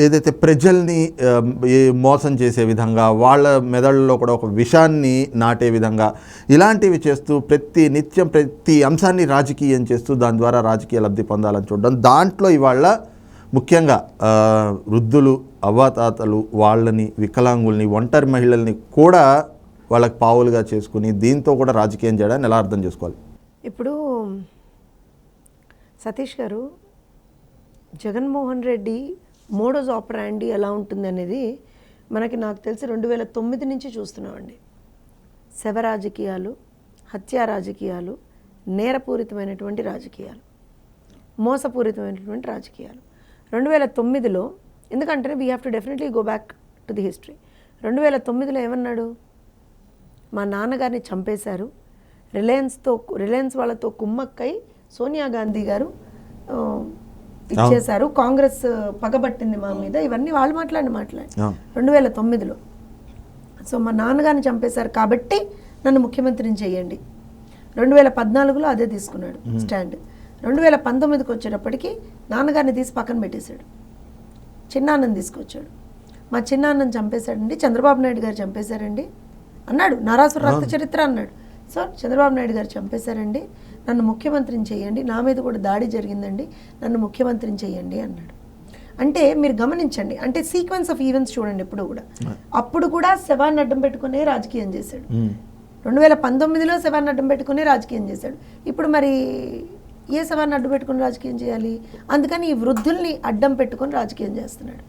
ఏదైతే ప్రజల్ని మోసం చేసే విధంగా, వాళ్ళ మెదళ్ళలో కూడా ఒక విషాన్ని నాటే విధంగా ఇలాంటివి చేస్తూ నిత్యం ప్రతి అంశాన్ని రాజకీయం చేస్తూ దాని ద్వారా రాజకీయ లబ్ధి పొందాలని చూడడం. దాంట్లో ఇవాళ ముఖ్యంగా వృద్ధులు, అవ్వాతాతలు, వాళ్ళని, వికలాంగుల్ని, ఒంటరి మహిళల్ని కూడా వాళ్ళకి పావులుగా చేసుకుని దీంతో కూడా రాజకీయం చేయడాన్ని ఎలా అర్థం చేసుకోవాలి? ఇప్పుడు సతీష్ గారు, జగన్మోహన్ రెడ్డి మోడోస్ ఆపరాండి ఎలా ఉంటుంది అనేది నాకు తెలిసి 2009 నుంచి చూస్తున్నామండి. శవ రాజకీయాలు, హత్యా రాజకీయాలు, నేరపూరితమైనటువంటి రాజకీయాలు, మోసపూరితమైనటువంటి రాజకీయాలు 2009లో. ఎందుకంటే we have to definitely go back to the history. 2009లో ఏమన్నాడు? మా నాన్నగారిని చంపేశారు, రిలయన్స్ వాళ్ళతో కుమ్మక్కై సోనియా గాంధీ గారు ఇచ్చేశారు, కాంగ్రెస్ పగబట్టింది మా మీద, ఇవన్నీ వాళ్ళు మాట్లాడి 2009లో. సో మా నాన్నగారిని చంపేశారు కాబట్టి నన్ను ముఖ్యమంత్రిని చేయండి. 2014లో అదే తీసుకున్నాడు స్టాండ్. 2019కి వచ్చేటప్పటికి నాన్నగారిని తీసి పక్కన పెట్టేశాడు, చిన్నాన్నని తీసుకొచ్చాడు. మా చిన్నాన్నని చంపేశాడండి, చంద్రబాబు నాయుడు గారు చంపేశారండి అన్నాడు. నారాసుర రక్త చరిత్ర అన్నాడు. సో చంద్రబాబు నాయుడు గారు చంపేశారండి, నన్ను ముఖ్యమంత్రిని చేయండి, నా మీద కూడా దాడి జరిగిందండి, నన్ను ముఖ్యమంత్రిని చేయండి అన్నాడు. అంటే మీరు గమనించండి, అంటే సీక్వెన్స్ ఆఫ్ ఈవెంట్స్ చూడండి. అప్పుడు కూడా శవాన్ని అడ్డం పెట్టుకునే రాజకీయం చేశాడు. 2019లో శవాన్ని అడ్డం పెట్టుకునే రాజకీయం చేశాడు. ఇప్పుడు మరి ఏ శవాన్ని అడ్డు పెట్టుకుని రాజకీయం చేయాలి? అందుకని ఈ వృద్ధుల్ని అడ్డం పెట్టుకొని రాజకీయం చేస్తున్నాడు.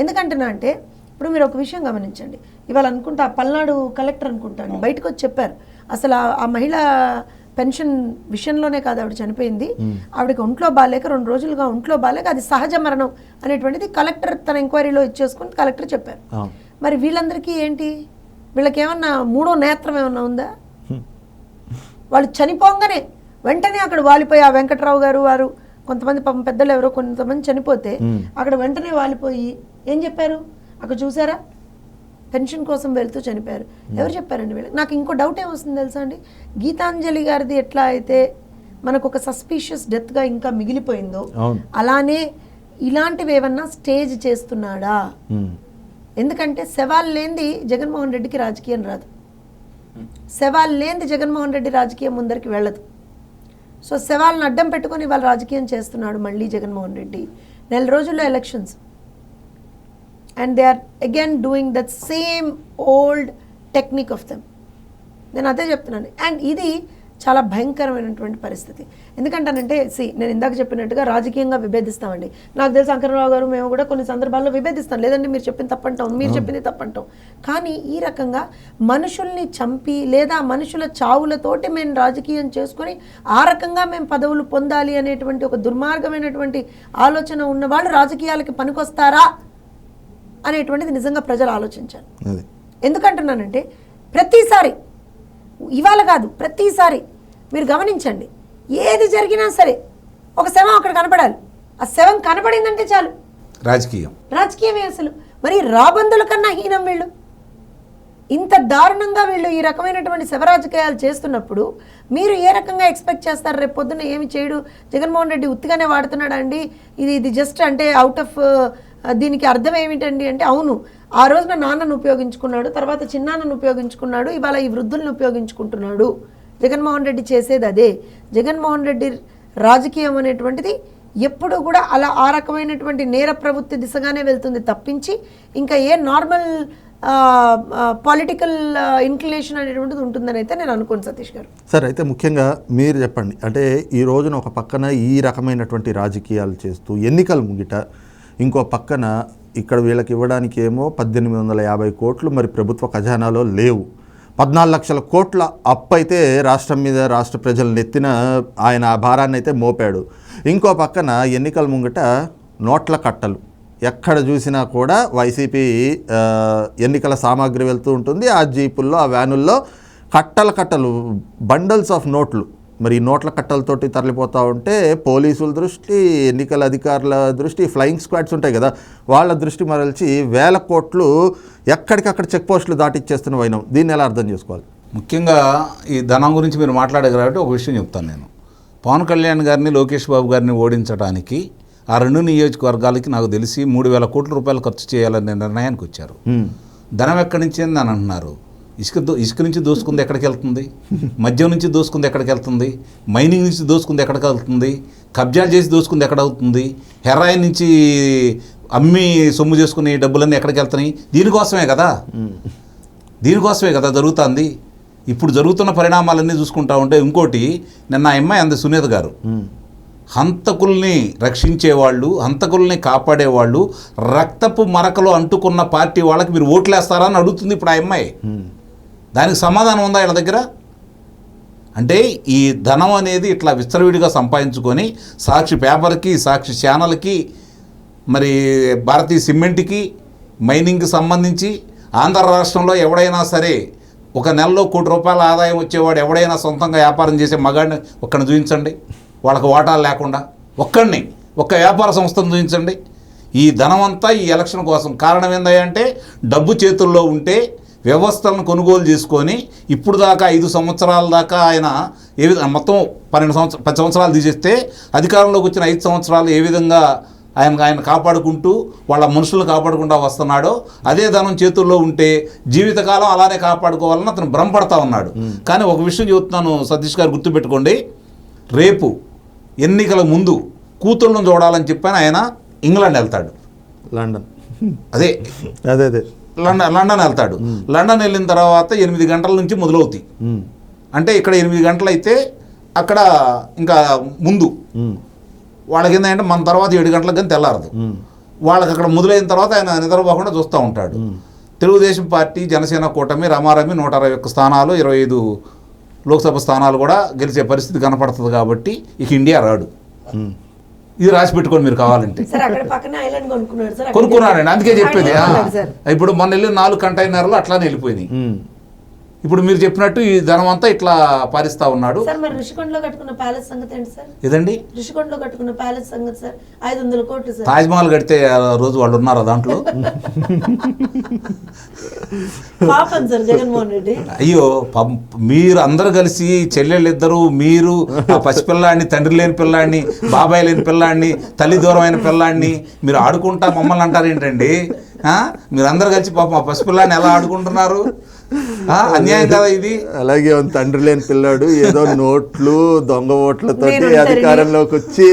ఎందుకంటున్నా అంటే ఇప్పుడు మీరు ఒక విషయం గమనించండి. ఇవాళ అనుకుంటా పల్నాడు కలెక్టర్ అనుకుంటాను బయటకు వచ్చి చెప్పారు, అసలు ఆ మహిళ పెన్షన్ విషయంలోనే కాదు ఆవిడ చనిపోయింది, ఆవిడకి ఒంట్లో బాగాలేక 2 రోజులుగా ఒంట్లో బాగాలేక అది సహజ మరణం అనేటువంటిది కలెక్టర్ తన ఎంక్వైరీలో ఇచ్చేసుకుని కలెక్టర్ చెప్పారు. మరి వీళ్ళందరికీ ఏంటి? వీళ్ళకి ఏమన్నా 3వ నేత్రం ఏమన్నా ఉందా? వాళ్ళు చనిపోగానే వెంటనే అక్కడ వాలిపోయి, ఆ వెంకట్రావు గారు వారు కొంతమంది పాపం పెద్దలు ఎవరో కొంతమంది చనిపోతే అక్కడ వెంటనే వాలిపోయి ఏం చెప్పారు? అక్కడ చూసారా, పెన్షన్ కోసం వెళ్తూ చనిపోయారు. ఎవరు చెప్పారండి వీళ్ళకి? నాకు ఇంకో డౌట్ ఏమొస్తుంది తెలుసా అండి, గీతాంజలి గారిది ఎట్లా అయితే మనకు ఒక సస్పీషియస్ డెత్గా ఇంకా మిగిలిపోయిందో అలానే ఇలాంటివి ఏమన్నా స్టేజ్ చేస్తున్నాడా? ఎందుకంటే శవాలు లేనిది జగన్మోహన్ రెడ్డికి రాజకీయం రాదు, శవాలు లేనిది జగన్మోహన్ రెడ్డి రాజకీయం ముందరికి వెళ్ళదు. సో శవాలను అడ్డం పెట్టుకొని వాళ్ళు రాజకీయం చేస్తున్నాడు మళ్ళీ జగన్మోహన్ రెడ్డి. 4 రోజుల్లో elections and they are again doing that same old technique of them. నేను అదే చెప్తున్నాను. అండ్ ఇది చాలా భయంకరమైనటువంటి పరిస్థితి. ఎందుకంటానంటే నేను ఇందాక చెప్పినట్టుగా రాజకీయంగా విభేదిస్తామండి. నాకు తెలిసి శంకరరావు గారు మేము కూడా కొన్ని సందర్భాల్లో విభేదిస్తాం, లేదంటే మీరు చెప్పింది తప్పంటాం, మీరు చెప్పింది తప్పంటాం. కానీ ఈ రకంగా మనుషుల్ని చంపి లేదా మనుషుల చావులతోటి మేము రాజకీయం చేసుకొని ఆ రకంగా మేము పదవులు పొందాలి అనేటువంటి ఒక దుర్మార్గమైనటువంటి ఆలోచన ఉన్న వాళ్ళు రాజకీయాలకి పనికొస్తారా అనేటువంటిది నిజంగా ప్రజలు ఆలోచించాలి. ఎందుకంటున్నానంటే ప్రతిసారి, ఇవాళ కాదు ప్రతిసారి మీరు గమనించండి, ఏది జరిగినా సరే ఒక శవం అక్కడ కనపడాలి. ఆ శవం కనపడిందంటే చాలు రాజకీయమే అసలు. మరి రాబందుల కన్నా హీనం వీళ్ళు. ఇంత దారుణంగా వీళ్ళు ఈ రకమైనటువంటి శవ రాజకీయాలు చేస్తున్నప్పుడు మీరు ఏ రకంగా ఎక్స్పెక్ట్ చేస్తారు? రేపు పొద్దున్న ఏమి చేయడు జగన్మోహన్ రెడ్డి, ఉత్తిగానే వాడుతున్నాడా అండి ఇది జస్ట్ అంటే అవుట్ ఆఫ్ దీనికి అర్థం ఏమిటండి అంటే, అవును ఆ రోజున నాన్నను ఉపయోగించుకున్నాడు, తర్వాత చిన్నాన్నను ఉపయోగించుకున్నాడు, ఇవాళ ఈ వృద్ధులను ఉపయోగించుకుంటున్నాడు. జగన్మోహన్ రెడ్డి చేసేది అదే. జగన్మోహన్ రెడ్డి రాజకీయం అనేటువంటిది ఎప్పుడు కూడా అలా ఆ రకమైనటువంటి నేర ప్రవృత్తి దిశగానే వెళ్తుంది తప్పించి ఇంకా ఏ నార్మల్ పొలిటికల్ ఇన్క్లినేషన్ అనేటువంటిది ఉంటుందని అయితే నేను అనుకోను సతీష్ గారు. సార్, అయితే ముఖ్యంగా మీరు చెప్పండి, అంటే ఈ రోజున ఒక పక్కన ఈ రకమైనటువంటి రాజకీయాలు చేస్తూ ఎన్నికల ముగిట, ఇంకో పక్కన ఇక్కడ వీళ్ళకి ఇవ్వడానికి ఏమో 1850 కోట్లు మరి ప్రభుత్వ ఖజానాలో లేవు. 14 లక్షల కోట్ల అప్పు అయితే రాష్ట్రం మీద, రాష్ట్ర ప్రజలను ఎత్తిన ఆయన ఆ భారాన్ని అయితే మోపాడు. ఇంకో పక్కన ఎన్నికల ముంగట నోట్ల కట్టలు, ఎక్కడ చూసినా కూడా వైసీపీ ఎన్నికల సామాగ్రి వెళ్తూ ఉంటుంది. ఆ జీపుల్లో, ఆ వ్యానుల్లో కట్టలు బండల్స్ ఆఫ్ నోట్లు మరి ఈ నోట్ల కట్టలతోటి తరలిపోతూ ఉంటే పోలీసుల దృష్టి, ఎన్నికల అధికారుల దృష్టి, ఫ్లయింగ్ స్క్వాడ్స్ ఉంటాయి కదా, వాళ్ళ దృష్టి మరల్చి వేల కోట్లు ఎక్కడికక్కడ చెక్ పోస్టులు దాటిచ్చేస్తున్న వైనం. దీన్ని ఎలా అర్థం చేసుకోవాలి? ముఖ్యంగా ఈ ధనం గురించి మీరు మాట్లాడారు కాబట్టి ఒక విషయం చెప్తాను నేను. పవన్ కళ్యాణ్ గారిని, లోకేష్ బాబు గారిని ఓడించడానికి ఆ 2 నియోజకవర్గాలకి నాకు తెలిసి 3,000 కోట్ల రూపాయలు ఖర్చు చేయాలనే నిర్ణయానికి వచ్చారు. ధనం ఎక్కడి నుంచి అని అంటున్నారు. ఇసుక నుంచి దోసుకుంది ఎక్కడికి వెళ్తుంది? మద్యం నుంచి దోసుకుంది ఎక్కడికి వెళ్తుంది? మైనింగ్ నుంచి దోసుకుంది ఎక్కడికి వెళ్తుంది? కబ్జా చేసి దోసుకుంది ఎక్కడ అవుతుంది? హెరాయిన్ నుంచి అమ్మి సొమ్ము చేసుకుని డబ్బులన్నీ ఎక్కడికి వెళ్తున్నాయి? దీనికోసమే కదా జరుగుతుంది. ఇప్పుడు జరుగుతున్న పరిణామాలన్నీ చూసుకుంటా ఉంటే ఇంకోటి, నిన్న ఆ అమ్మాయి అంది సునీత గారు, హంతకుల్ని రక్షించేవాళ్ళు, హంతకుల్ని కాపాడేవాళ్ళు రక్తపు మరకలు అంటుకున్న పార్టీ వాళ్ళకి మీరు ఓట్లేస్తారా అని అడుగుతుంది ఇప్పుడు ఆ అమ్మాయి. దానికి సమాధానం ఉందా వీళ్ళ దగ్గర? అంటే ఈ ధనం అనేది ఇట్లా విచ్చలవిడిగా సంపాదించుకొని సాక్షి పేపర్కి, సాక్షి ఛానల్కి, మరి భారతీయ సిమెంట్కి, మైనింగ్కి సంబంధించి ఆంధ్ర రాష్ట్రంలో ఎవడైనా సరే ఒక నెలలో 1 కోటి రూపాయల ఆదాయం వచ్చేవాడు ఎవడైనా సొంతంగా వ్యాపారం చేసే మగాడిని ఒక్కడిని చూపించండి, వాళ్ళకి వాటాలు లేకుండా ఒక్క వ్యాపార సంస్థను చూపించండి. ఈ ధనమంతా ఈ ఎలక్షన్ కోసం. కారణం ఏందంటే డబ్బు చేతుల్లో ఉంటే వ్యవస్థలను కొనుగోలు చేసుకొని ఇప్పుడు దాకా 5 సంవత్సరాల దాకా ఆయన ఏ విధంగా మొత్తం 10 సంవత్సరాలు తీసేస్తే అధికారంలోకి వచ్చిన 5 సంవత్సరాలు ఏ విధంగా ఆయన కాపాడుకుంటూ వాళ్ళ మనుషులను కాపాడుకుంటూ వస్తున్నాడో అదే ధనం చేతుల్లో ఉంటే జీవితకాలం అలానే కాపాడుకోవాలని అతను భ్రమపడతా ఉన్నాడు. కానీ ఒక విషయం చెబుతున్నాను సతీష్ గారు, గుర్తుపెట్టుకోండి, రేపు ఎన్నికల ముందు కూతుళ్ళను చూడాలని చెప్పని ఆయన ఇంగ్లాండ్ వెళ్తాడు. లండన్ అదే లండన్ వెళ్తాడు. లండన్ వెళ్ళిన తర్వాత 8 గంటల నుంచి మొదలవుతాయి. అంటే ఇక్కడ 8 గంటలు అయితే అక్కడ ఇంకా ముందు వాళ్ళకి ఏంటంటే మన తర్వాత 7 గంటలకు కానీ తెల్లారదు. వాళ్ళకి అక్కడ మొదలైన తర్వాత ఆయన నిద్రపోకుండా చూస్తూ ఉంటాడు. తెలుగుదేశం పార్టీ, జనసేన కూటమి రమారమి 161 స్థానాలు, 25 లోక్సభ స్థానాలు కూడా గెలిచే పరిస్థితి కనపడుతుంది. కాబట్టి ఇక ఇండియా రాడు. ఇది రాసి పెట్టుకోండి మీరు కావాలంటే. కొనుక్కున్నాడండి, అందుకే చెప్పేది. ఇప్పుడు మొన్న వెళ్ళి 4 కంటైనర్లు అట్లానే వెళ్ళిపోయినాయి. ఇప్పుడు మీరు చెప్పినట్టు ఈ ధనం అంతా ఇట్లా పారిస్తా ఉన్నాడు. ఋషికొండలో కట్టుకున్న ప్యాలెస్ సంగతి ఏంటి సార్? ఇదండి ఋషికొండలో కట్టుకున్న ప్యాలెస్ సంగతి సార్, 500 కోట్లు సార్. తాజ్ మహల్ కడితే రోజు వాళ్ళు ఉన్నారా దాంట్లో? పాపం సార్ జగన్మోహన్ రెడ్డి. అయ్యో మీరు అందరు కలిసి చెల్లెళ్ళు ఇద్దరు, మీరు ఆ పసిపిల్లాడిని, తండ్రి లేని పిల్లాడిని, బాబాయ్ లేని పిల్లాడిని, తల్లి దూరమైన పిల్లాడిని మీరు ఆడుకుంటా మమ్మల్ని అంటారు ఏంటండి? మీరందరూ కలిసి పాపం ఆ పసిపిల్లాడిని ఎలా ఆడుకుంటున్నారు? అన్యాయం కదా ఇది. అలాగే తండ్రి లేని పిల్లాడు ఏదో నోట్లు, దొంగ ఓట్లతో అధికారంలోకి వచ్చి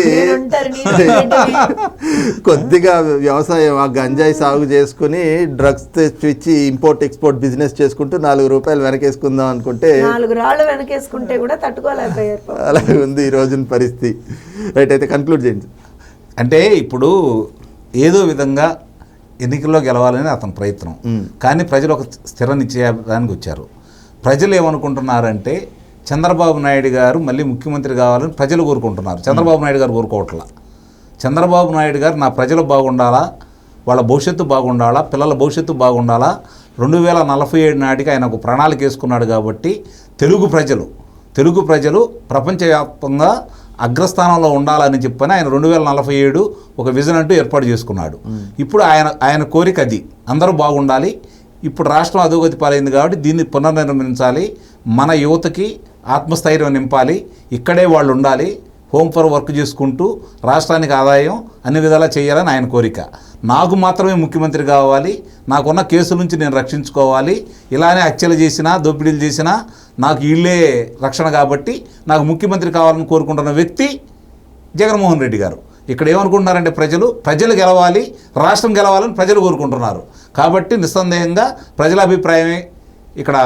కొద్దిగా వ్యవసాయం ఆ గంజాయి సాగు చేసుకుని డ్రగ్స్ తెచ్చి ఇంపోర్ట్ ఎక్స్పోర్ట్ బిజినెస్ చేసుకుంటూ 4 రూపాయలు వెనకేసుకుందాం అనుకుంటే 4 రాళ్ళు వెనకేసుకుంటే కూడా తట్టుకోలేకపోయారు. అలాగే ఉంది ఈ రోజున పరిస్థితి. రైట్, అయితే కన్క్లూడ్ చేయండి. అంటే ఇప్పుడు ఏదో విధంగా ఎన్నికల్లో గెలవాలని అతని ప్రయత్నం. కానీ ప్రజలు ఒక స్థిర నిశ్చయానికి వచ్చారు. ప్రజలు ఏమనుకుంటున్నారంటే చంద్రబాబు నాయుడు గారు మళ్ళీ ముఖ్యమంత్రి కావాలని ప్రజలు కోరుకుంటున్నారు. చంద్రబాబు నాయుడు గారు కోరుకోవట్లా. చంద్రబాబు నాయుడు గారు నా ప్రజలు బాగుండాలా, వాళ్ళ భవిష్యత్తు బాగుండాలా, పిల్లల భవిష్యత్తు బాగుండాలా, 2047 నాటికి ఆయన ఒక ప్రణాళిక వేసుకున్నాడు. కాబట్టి తెలుగు ప్రజలు ప్రపంచవ్యాప్తంగా అగ్రస్థానంలో ఉండాలని చెప్పని ఆయన 2047 ఒక విజన్ అంటూ ఏర్పాటు చేసుకున్నాడు. ఇప్పుడు ఆయన కోరిక అది, అందరూ బాగుండాలి. ఇప్పుడు రాష్ట్రం అధోగతి పాలైంది కాబట్టి దీన్ని పునర్నిర్మించాలి, మన యువతకి ఆత్మస్థైర్యం నింపాలి, ఇక్కడే వాళ్ళు ఉండాలి, హోమ్ ఫర్ వర్క్ చేసుకుంటూ రాష్ట్రానికి ఆదాయం అన్ని విధాలా చేయాలని ఆయన కోరిక. నాకు మాత్రమే ముఖ్యమంత్రి కావాలి, నాకున్న కేసుల నుంచి నేను రక్షించుకోవాలి, ఇలానే హత్యలు చేసినా దోపిడీలు చేసినా నాకు వీళ్ళే రక్షణ కాబట్టి నాకు ముఖ్యమంత్రి కావాలని కోరుకుంటున్న వ్యక్తి జగన్మోహన్ రెడ్డి గారు. ఇక్కడ ఏమనుకుంటున్నారంటే ప్రజలు గెలవాలి, రాష్ట్రం గెలవాలని ప్రజలు కోరుకుంటున్నారు. కాబట్టి నిస్సందేహంగా ప్రజల అభిప్రాయమే ఇక్కడ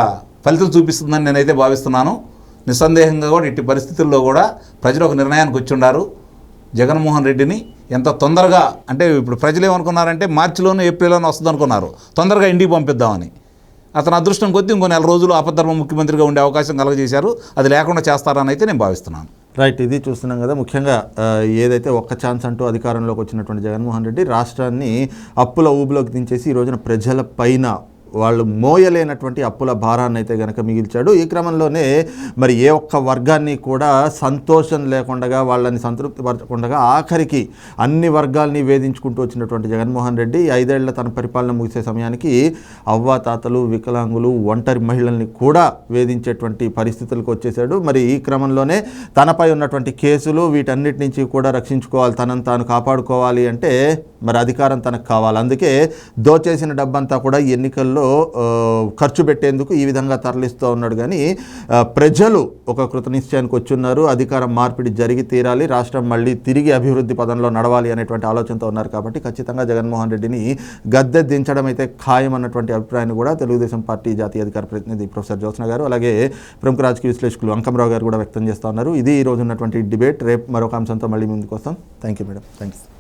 ఫలితం చూపిస్తుందని నేనైతే భావిస్తున్నాను. నిస్సందేహంగా కూడా ఇట్టి పరిస్థితుల్లో కూడా ప్రజలు ఒక నిర్ణయానికి వచ్చి ఉన్నారు. జగన్మోహన్ రెడ్డిని ఎంత తొందరగా, అంటే ఇప్పుడు ప్రజలు ఏమనుకున్నారంటే మార్చిలోనూ ఏప్రిల్లోనూ వస్తుంది అనుకున్నారు, తొందరగా ఇంటికి పంపిద్దామని. అతను అదృష్టం కొద్దీ ఇంకో 4 రోజులు ఆపద్ధర్మ ముఖ్యమంత్రిగా ఉండే అవకాశం కలగజేశారు. అది లేకుండా చేస్తారని అయితే నేను భావిస్తున్నాను. రైట్, ఇది చూస్తున్నాం కదా. ముఖ్యంగా ఏదైతే ఒక్క ఛాన్స్ అంటూ అధికారంలోకి వచ్చినటువంటి జగన్మోహన్ రెడ్డి రాష్ట్రాన్ని అప్పుల ఊబిలోకి దించేసి ఈ రోజున ప్రజల పైన వాళ్ళు మోయలేనటువంటి అప్పుల భారాన్ని అయితే కనుక మిగిల్చాడు. ఈ క్రమంలోనే మరి ఏ ఒక్క వర్గాన్ని కూడా సంతోషం లేకుండా వాళ్ళని సంతృప్తిపరచకుండా ఆఖరికి అన్ని వర్గాల్ని వేధించుకుంటూ వచ్చినటువంటి జగన్మోహన్ రెడ్డి 5 ఏళ్ల తన పరిపాలన ముగిసే సమయానికి అవ్వాతాతలు, వికలాంగులు, ఒంటరి మహిళల్ని కూడా వేధించేటువంటి పరిస్థితులకు వచ్చేసాడు. మరి ఈ క్రమంలోనే తనపై ఉన్నటువంటి కేసులు వీటన్నిటి నుంచి కూడా రక్షించుకోవాలి, తనను తాను కాపాడుకోవాలి అంటే మరి అధికారం తనకు కావాలి. అందుకే దోచేసిన డబ్బంతా కూడా ఎన్నికల్లో ఖర్చు పెట్టేందుకు ఈ విధంగా తరలిస్తూ ఉన్నాడు. కానీ ప్రజలు ఒక కృతనిశ్చయానికి వచ్చున్నారు. అధికారం మార్పిడి జరిగి తీరాలి, రాష్ట్రం మళ్ళీ తిరిగి అభివృద్ధి పదంలో నడవాలి అనేటువంటి ఆలోచనతో ఉన్నారు. కాబట్టి ఖచ్చితంగా జగన్మోహన్ రెడ్డిని గద్దె దించడం అయితే ఖాయం అన్నటువంటి అభిప్రాయాన్ని కూడా తెలుగుదేశం పార్టీ జాతీయ అధికార ప్రతినిధి ప్రొఫెసర్ జ్యోత్స్న గారు, అలాగే ప్రముఖ రాజకీయ విశ్లేషకులు అంకమరావు గారు కూడా వ్యక్తం చేస్తూ ఉన్నారు. ఇది ఈ రోజు ఉన్నటువంటి డిబేట్. రేపు మరొక అంశంతో మళ్ళీ ముందుకు వస్తాం. Thank you madam. Thank you.